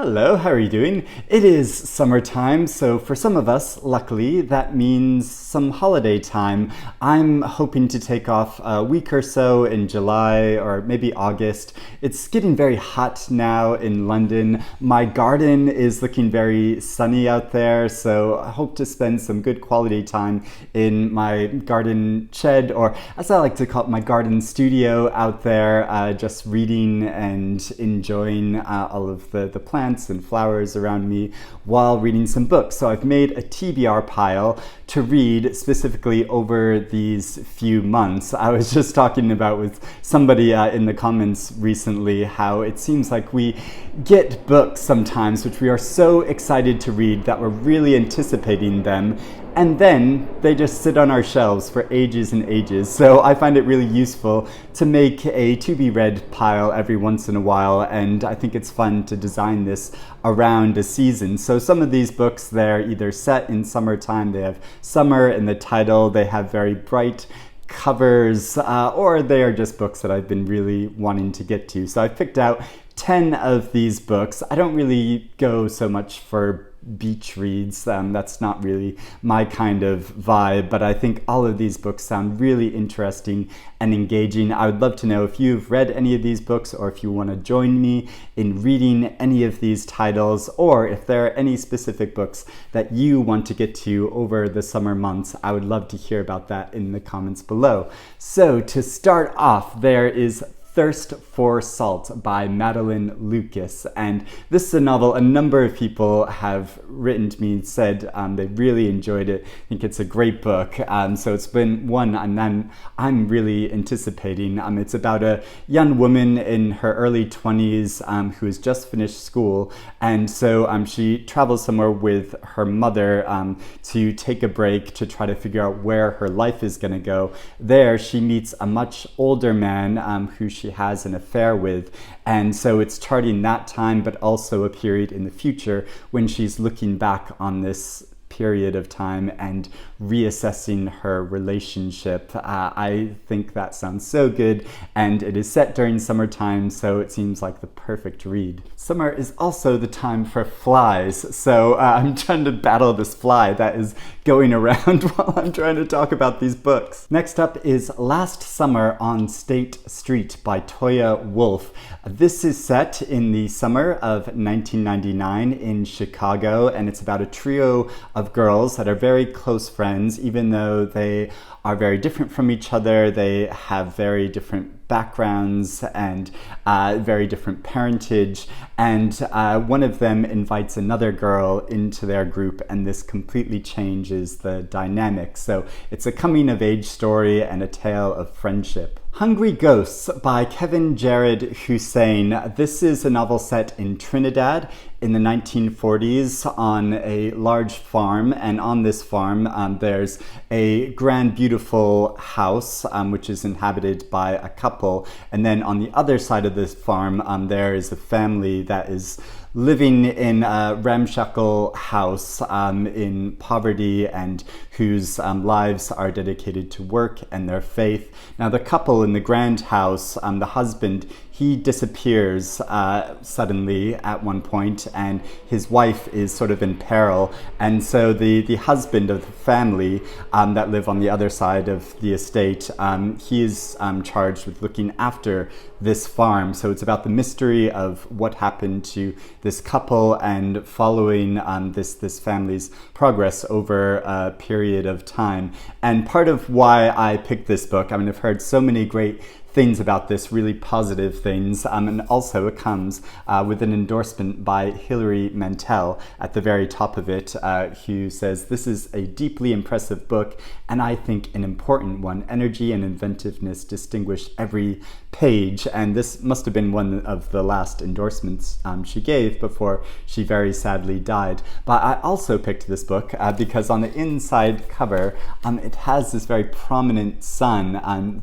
Hello, how are you doing? It is summertime, so for some of us, luckily, that means some holiday time. I'm hoping to take off a week or so in July or maybe August. It's getting very hot now in London. My garden is looking very sunny out there, so I hope to spend some good quality time in my garden shed, or as I like to call it, my garden studio out there, just reading and enjoying all of the plants and flowers around me while reading some books. So I've made a TBR pile to read specifically over these few months. I was just talking about with somebody in the comments recently how it seems like we get books sometimes which we are so excited to read that we're really anticipating them, and then they just sit on our shelves for ages and ages. So I find it really useful to make a to-be-read pile every once in a while, and I think it's fun to design this around a season. So some of these books, they're either set in summertime, they have summer in the title, they have very bright covers, or they are just books that I've been really wanting to get to. So I've picked out 10 of these books. I don't really go so much for beach reads. That's not really my kind of vibe, but I think all of these books sound really interesting and engaging. I would love to know if you've read any of these books, or if you want to join me in reading any of these titles, or if there are any specific books that you want to get to over the summer months. I would love to hear about that in the comments below. So to start off, there is Thirst for Salt by Madelaine Lucas, and this is a novel a number of people have written to me and said they really enjoyed it. I think it's a great book, so it's been one I'm really anticipating. It's about a young woman in her early 20s who has just finished school, and so she travels somewhere with her mother to take a break to try to figure out where her life is going to go. There she meets a much older man who she has an affair with, and so it's charting that time, but also a period in the future when she's looking back on this period of time and reassessing her relationship. I think that sounds so good, and it is set during summertime, so it seems like the perfect read. Summer is also the time for flies, so I'm trying to battle this fly that is going around while I'm trying to talk about these books. Next up is Last Summer on State Street by Toya Wolfe. This is set in the summer of 1999 in Chicago, and it's about a trio of girls that are very close friends, even though they are very different from each other. They have very different backgrounds and very different parentage, and one of them invites another girl into their group, and this completely changes the dynamic. So it's a coming-of-age story and a tale of friendship. Hungry Ghosts by Kevin Jared Hosein. This is a novel set in Trinidad in the 1940s on a large farm, and on this farm there's a grand beautiful house which is inhabited by a couple, and then on the other side of this farm there is a family that is living in a ramshackle house in poverty, and whose lives are dedicated to work and their faith. Now the couple in the grand house, the husband, he disappears suddenly at one point, and his wife is sort of in peril, and so the husband of the family that live on the other side of the estate, he is charged with looking after this farm. So it's about the mystery of what happened to this couple and following this family's progress over a period of time. And part of why I picked this book, I've heard so many great things about this, really positive things, and also it comes with an endorsement by Hilary Mantel at the very top of it, who says, "This is a deeply impressive book, and I think an important one. Energy and inventiveness distinguish every page." And this must have been one of the last endorsements she gave before she very sadly died. But I also picked this book because on the inside cover it has this very prominent sun,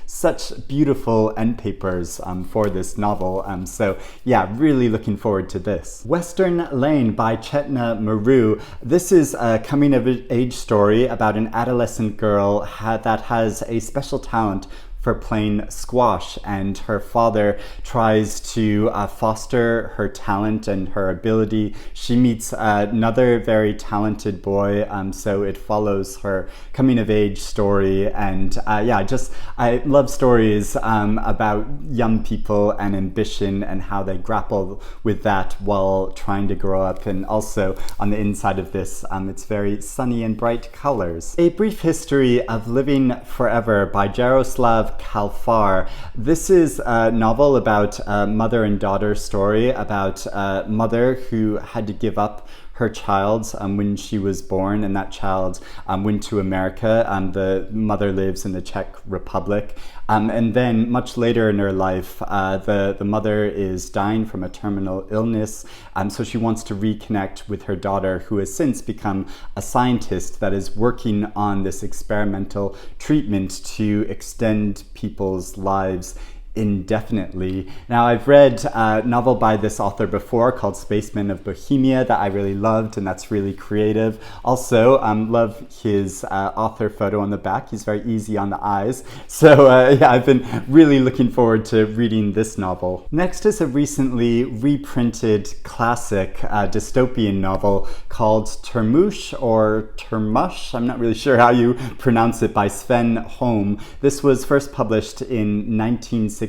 such beautiful end papers for this novel. So yeah, really looking forward to this. Western Lane by Chetna Maroo. This is a coming of age story about an adolescent girl that has a special talent for playing squash, and her father tries to foster her talent and her ability. She meets another very talented boy, so it follows her coming of age story. And I love stories about young people and ambition and how they grapple with that while trying to grow up. And also on the inside of this, it's very sunny and bright colors. A Brief History of Living Forever by Jaroslav Kalfar. This is a novel about a mother and daughter story about a mother who had to give up her child when she was born, and that child went to America. The mother lives in the Czech Republic. And then much later in her life, the mother is dying from a terminal illness. So she wants to reconnect with her daughter, who has since become a scientist that is working on this experimental treatment to extend people's lives indefinitely. Now, I've read a novel by this author before called Spacemen of Bohemia that I really loved, and that's really creative. Also, love his author photo on the back. He's very easy on the eyes. So I've been really looking forward to reading this novel. Next is a recently reprinted classic dystopian novel called Termush or Termush. I'm not really sure how you pronounce it, by Sven Holm. This was first published in 1967,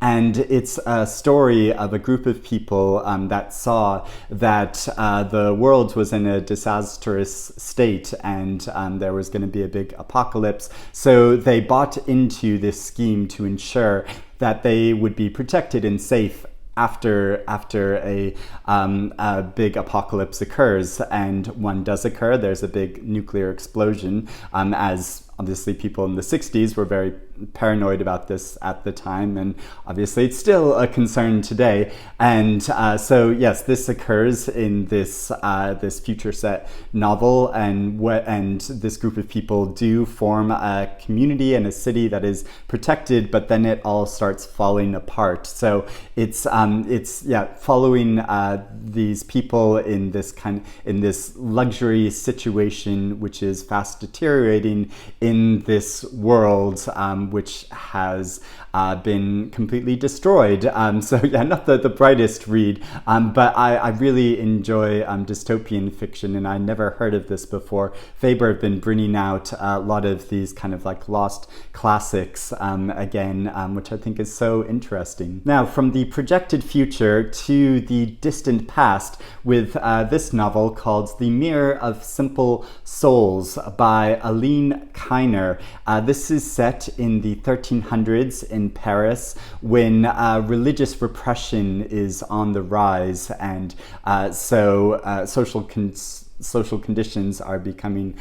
and it's a story of a group of people that saw that the world was in a disastrous state, and there was going to be a big apocalypse. So they bought into this scheme to ensure that they would be protected and safe after a big apocalypse occurs. And one does occur. There's a big nuclear explosion, as obviously people in the 60s were very paranoid about this at the time, and obviously it's still a concern today. And so yes, this occurs in this future set novel, and this group of people do form a community and a city that is protected, but then it all starts falling apart. So it's following these people in this luxury situation, which is fast deteriorating in this world, which has been completely destroyed. So yeah, not the brightest read, but I really enjoy dystopian fiction, and I never heard of this before. Faber have been bringing out a lot of these kind of like lost classics again, which I think is so interesting. Now, from the projected future to the distant past, with this novel called The Mirror of Simple Souls by Aline. This is set in the 1300s in Paris, when religious repression is on the rise, and social conditions are becoming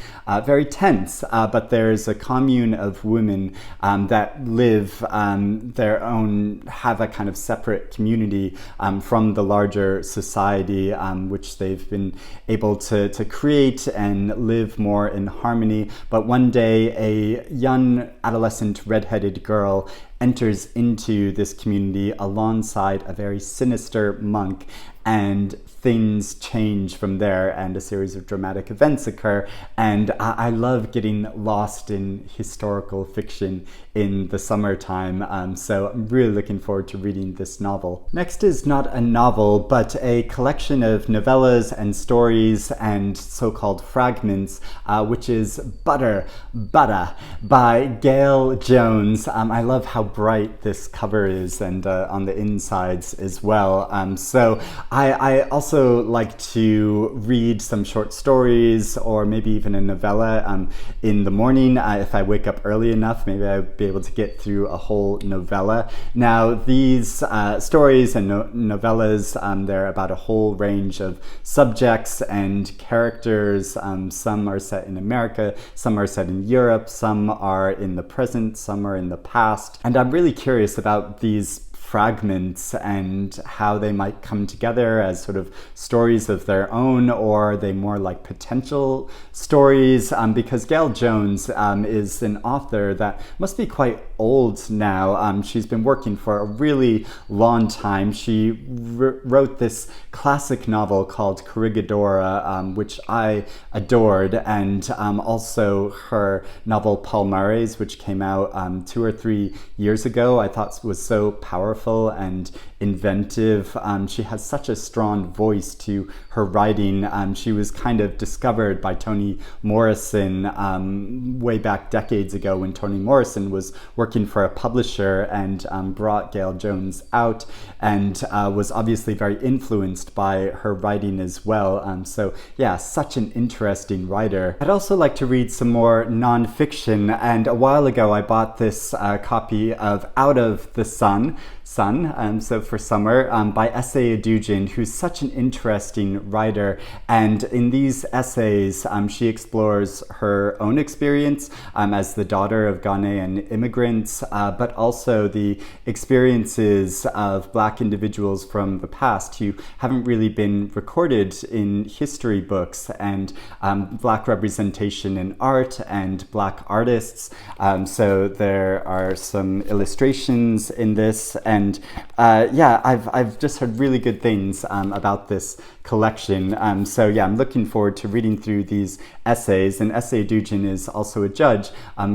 very tense, but there's a commune of women that live have a kind of separate community from the larger society, which they've been able to create and live more in harmony. But one day, a young adolescent redheaded girl enters into this community alongside a very sinister monk, and things change from there, and a series of dramatic events occur. And I love getting lost in historical fiction in the summertime, so I'm really looking forward to reading this novel. Next is not a novel, but a collection of novellas and stories and so-called fragments, which is Butter by Gayl Jones. I love how bright this cover is, and on the insides as well. So I also like to read some short stories, or maybe even a novella in the morning. If I wake up early enough, maybe I'll be able to get through a whole novella. Now, these stories and novellas, they're about a whole range of subjects and characters. Some are set in America, some are set in Europe, some are in the present, some are in the past. And I'm really curious about these fragments and how they might come together as sort of stories of their own, or are they more like potential stories? Because Gayl Jones is an author that must be quite old now. She's been working for a really long time. She wrote this classic novel called Corregidora, which I adored, and also her novel Palmares, which came out 2 or 3 years ago, I thought was so powerful and inventive. She has such a strong voice to her writing. She was kind of discovered by Toni Morrison way back decades ago, when Toni Morrison was working for a publisher and brought Gayl Jones out, and was obviously very influenced by her writing as well. So yeah, such an interesting writer. I'd also like to read some more nonfiction, and a while ago I bought this copy of Out of the Sun, so for summer, by Esi Edugyan, who's such an interesting writer. And in these essays, she explores her own experience as the daughter of Ghanaian immigrants, but also the experiences of Black individuals from the past who haven't really been recorded in history books, and Black representation in art and Black artists. So there are some illustrations in this, and yeah, I've just heard really good things about this collection. So yeah, I'm looking forward to reading through these essays. And Esi Edugyan is also a judge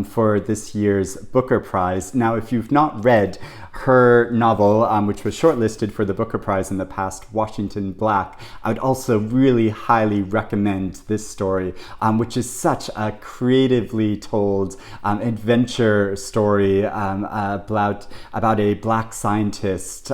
for this year's Booker Prize. Now, if you've not read her novel, which was shortlisted for the Booker Prize in the past, Washington Black, I would also really highly recommend this story, which is such a creatively told adventure story about a Black scientist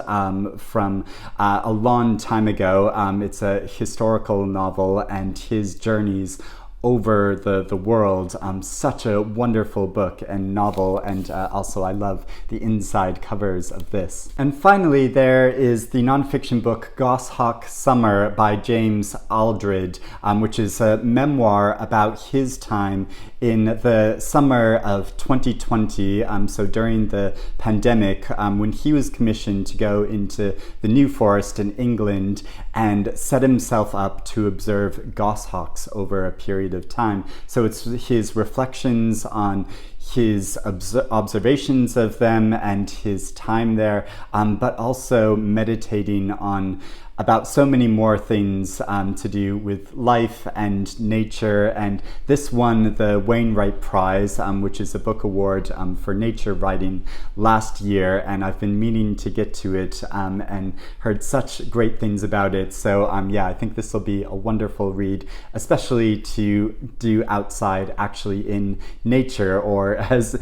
from a long time ago. It's a historical novel, and his journeys over the world. Such a wonderful book and novel, and also I love the inside covers of this. And finally, there is the nonfiction book Goshawk Summer by James Aldred, which is a memoir about his time in the summer of 2020, so during the pandemic, when he was commissioned to go into the New Forest in England and set himself up to observe goshawks over a period of time. So it's his reflections on his observations of them and his time there, but also meditating on about so many more things to do with life and nature. And this won the Wainwright Prize, which is a book award for nature writing, last year, and I've been meaning to get to it and heard such great things about it. So yeah, I think this will be a wonderful read, especially to do outside, actually in nature, or as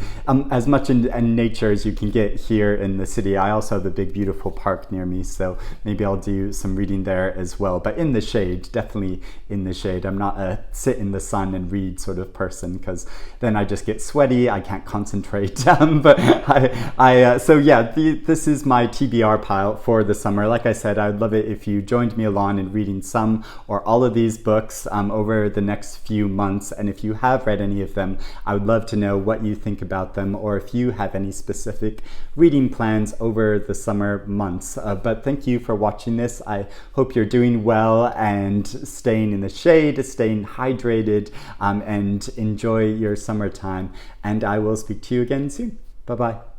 much in nature as you can get here in the city. I also have a big beautiful park near me, so maybe I'll do some reading there as well, but in the shade, definitely in the shade. I'm not a sit in the sun and read sort of person, because then I just get sweaty, I can't concentrate. So yeah, this is my TBR pile for the summer. Like I said, I'd love it if you joined me along in reading some or all of these books over the next few months, and if you have read any of them, I would love to know what you think about them, or if you have any specific reading plans over the summer months. But thank you for watching this. I hope you're doing well and staying in the shade, staying hydrated, and enjoy your summertime. And I will speak to you again soon. Bye-bye.